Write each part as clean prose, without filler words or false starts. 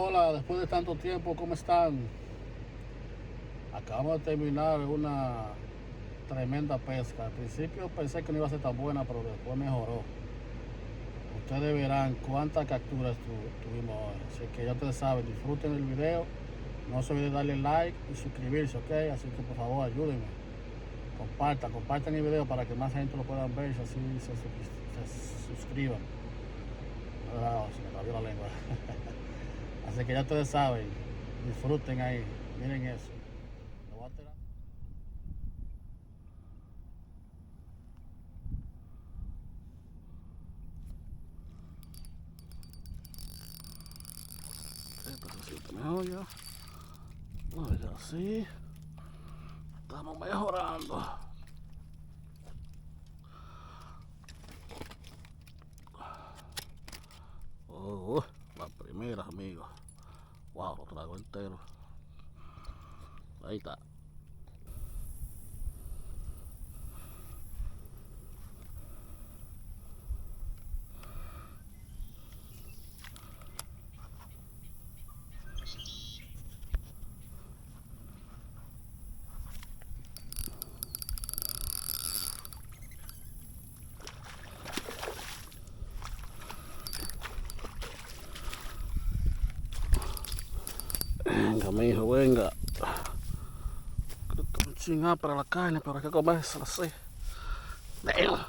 Hola, después de tanto tiempo, ¿cómo están? Acabamos de terminar una tremenda pesca. Al principio pensé que no iba a ser tan buena, pero después mejoró. Ustedes verán cuántas capturas tuvimos hoy. Así que ya ustedes saben, disfruten el video. No se olviden darle like y suscribirse, ¿ok? Así que por favor ayúdenme. Compartan el video para que más gente lo pueda ver y así se suscriban. Se me cayó la lengua. Así que ya ustedes saben, disfruten ahí. Miren eso. Lo voy a tirar. Esto se siente mejor ya. Ya sí. Estamos mejorando. La primera, amigos. Wow, lo trago entero. Ahí está. Venga, mijo, venga. Un chingada para la carne, pero hay que comérsela así.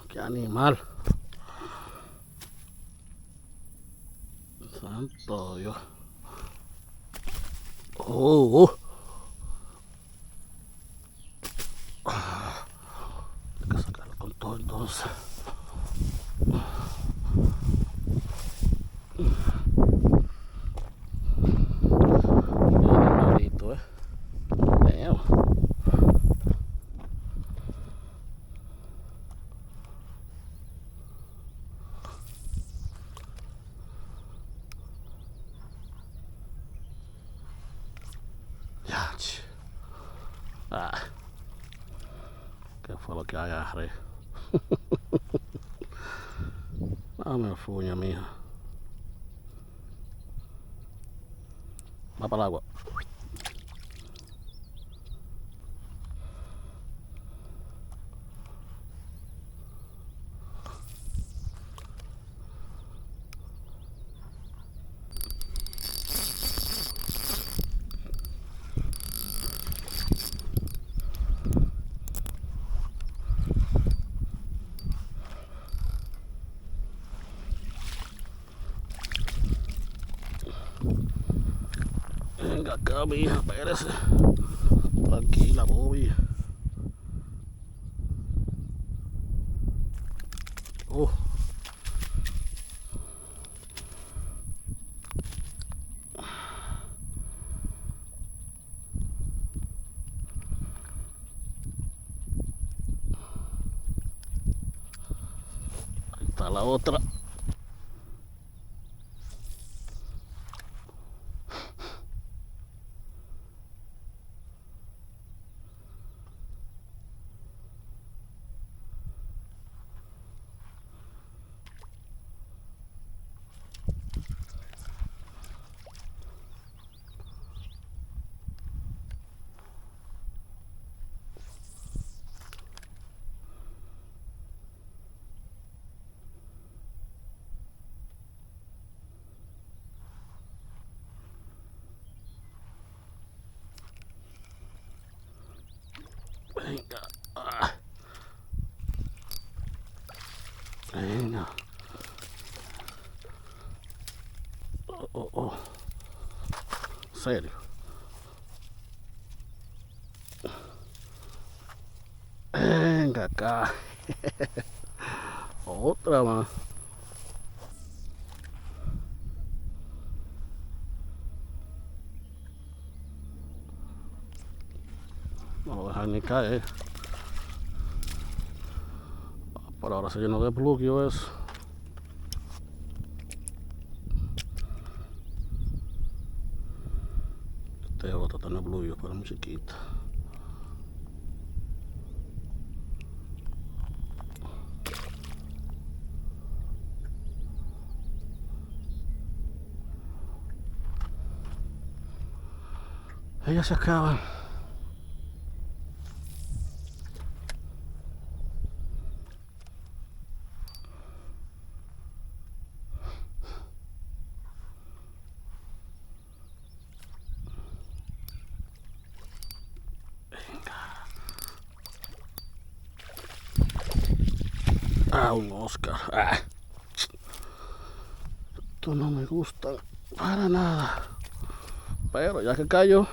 Qué animal. Santo Dios. Oh. Hay que sacarlo con todo entonces. Animalito, Damn. ¿Qué fue lo que agarré? Dame fuña, mija. Va para el agua. Venga acá, mija, espérese. Tranquila, Bobby. Ahí está la otra. Venga. Venga. Oh. Serio. Venga acá. Otra más. No lo dejan ni caer. Por ahora se llenó de plugio eso. Este otro tiene plugio, pero muy chiquita. Ellas se acaban. Ah, un Oscar. Ah. Esto no me gusta para nada. Pero ya que cayó,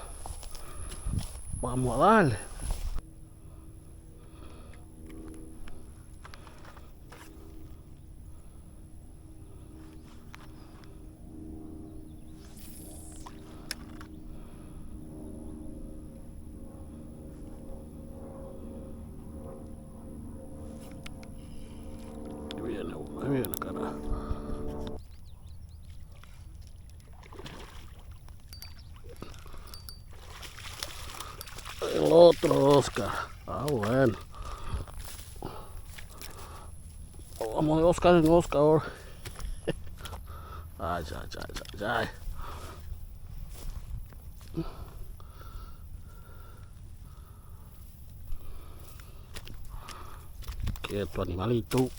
vamos a darle. Ahí viene, carajo. El otro Oscar. Ah, bueno. Vamos de Oscar en Oscar ahora. Ay, ay, ay, ay, ay. Quieto, animalito.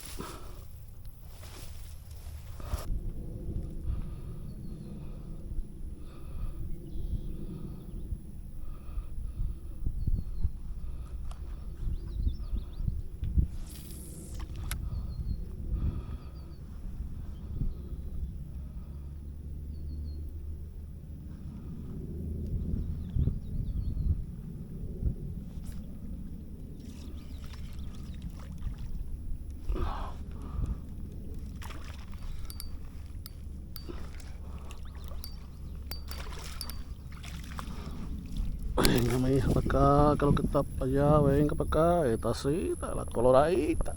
Venga, mi hija, para acá, que lo que está para allá, venga para acá, esta cita, la coloradita,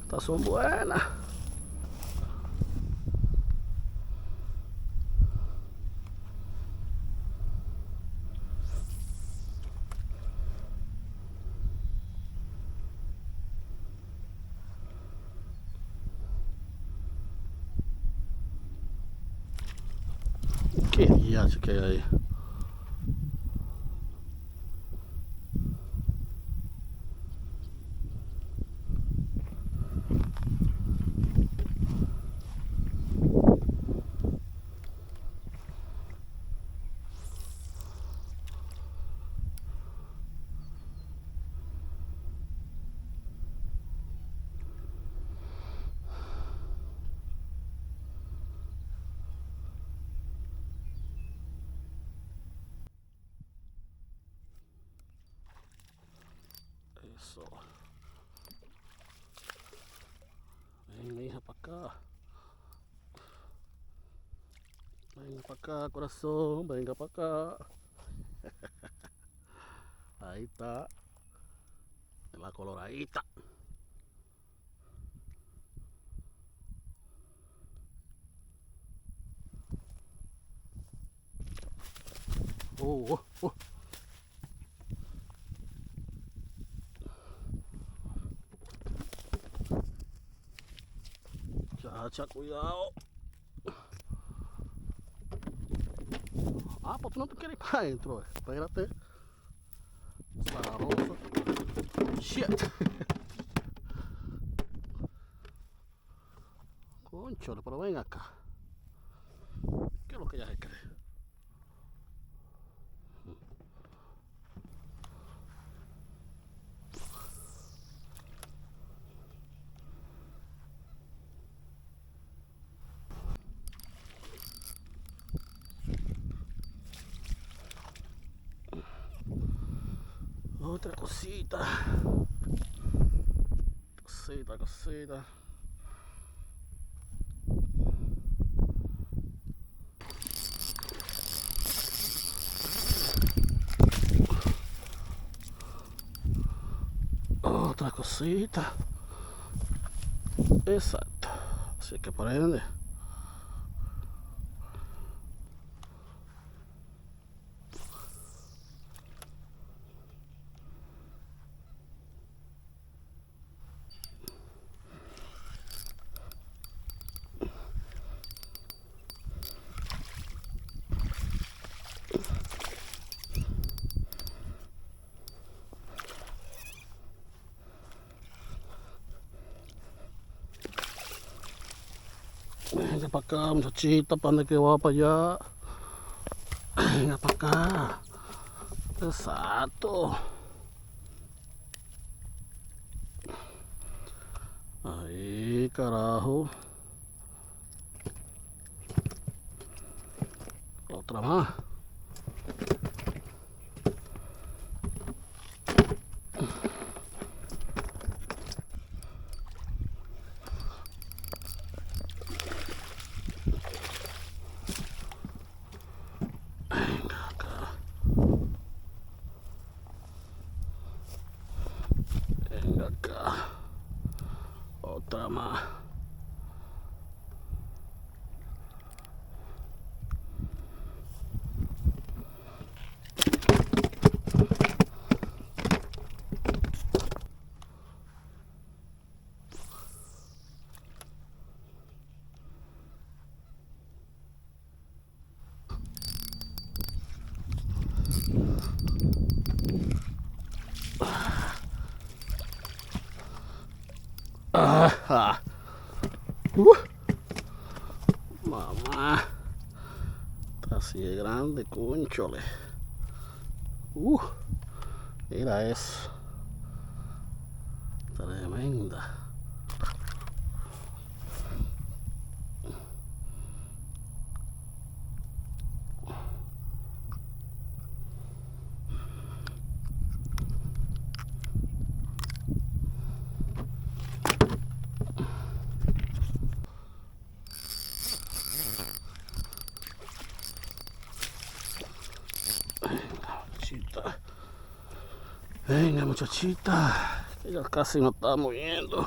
estas son buenas. ¿Qué diache que hay ahí? Eso. Ven, mi hija, para acá. Venga para acá, corazón, venga para acá. Ahí está, la coloradita. Oh, oh, oh. Chacha, cuidado. Ah, pues tú no te quieres ir para adentro. Espérate. Zaroso. Shit. Conchole, pero ven acá. ¿Qué es lo que ella se cree? Otra cosita. Cosita, cosita. Otra cosita. Exacto. Así que prende. Venga para acá, muchachita, ¿para dónde que va? Para allá. Venga para acá. Exacto. Ahí, carajo. Otra más. Venga acá. Venga acá. Otra más. Ajá. Mamá. Está así de grande, cónchole. Mira eso. Tremenda. Muchachita. Venga, muchachita. Que ya casi nos está moviendo.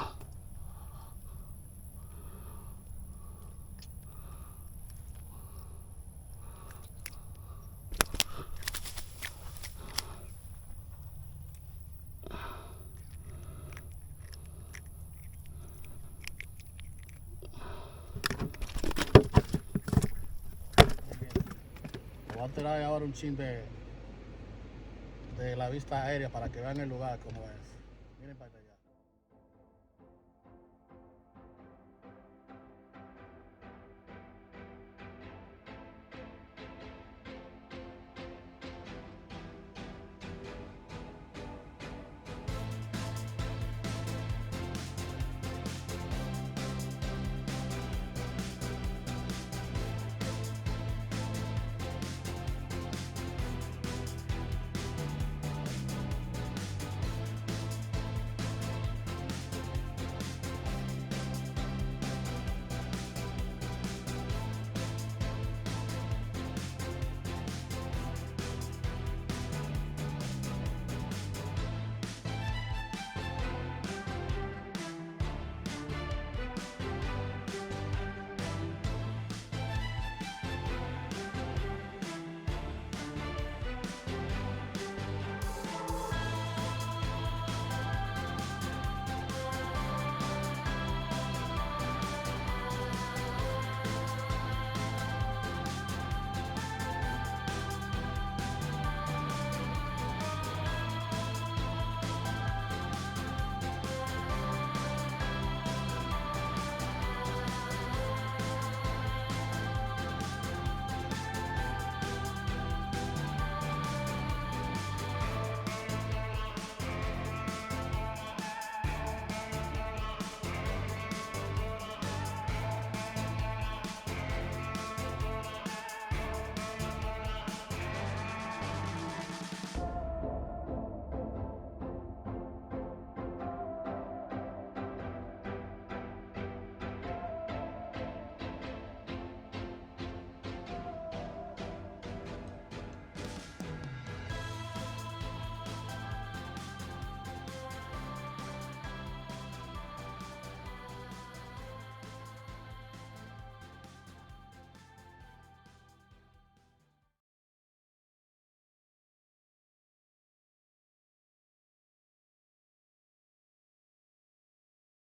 Voy a tirar ahora un chin de la vista aérea para que vean el lugar como es. Miren para allá.